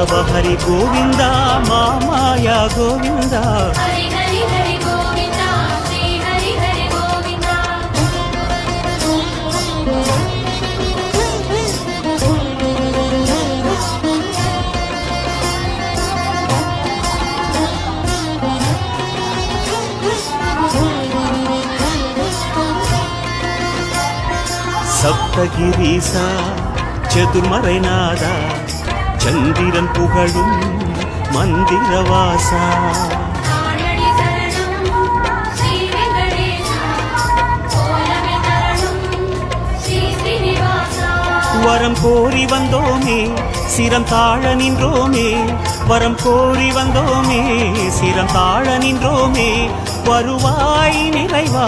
மாதவ ஹரி கோவிந்தா மாமாயா கோவிந்தா ஹரி ஹரி ஹரி கோவிந்தா ஸ்ரீ ஹரி ஹரி கோவிந்தா சப்தகிரீசா சதுர்மறைநாதா சந்திரன் புகழும் மந்திரவாசா தானடி சரணம் ஸ்ரீ வெங்கடேசா கோலமே தரணும் ஸ்ரீ ஸ்ரீனிவாசா வரம் கோரி வந்தோமே சிரம் தாழ நின்றோமே வரம் கோரி வந்தோமே சிரம் தாழ நின்றோமே வருவாய் நிறைவா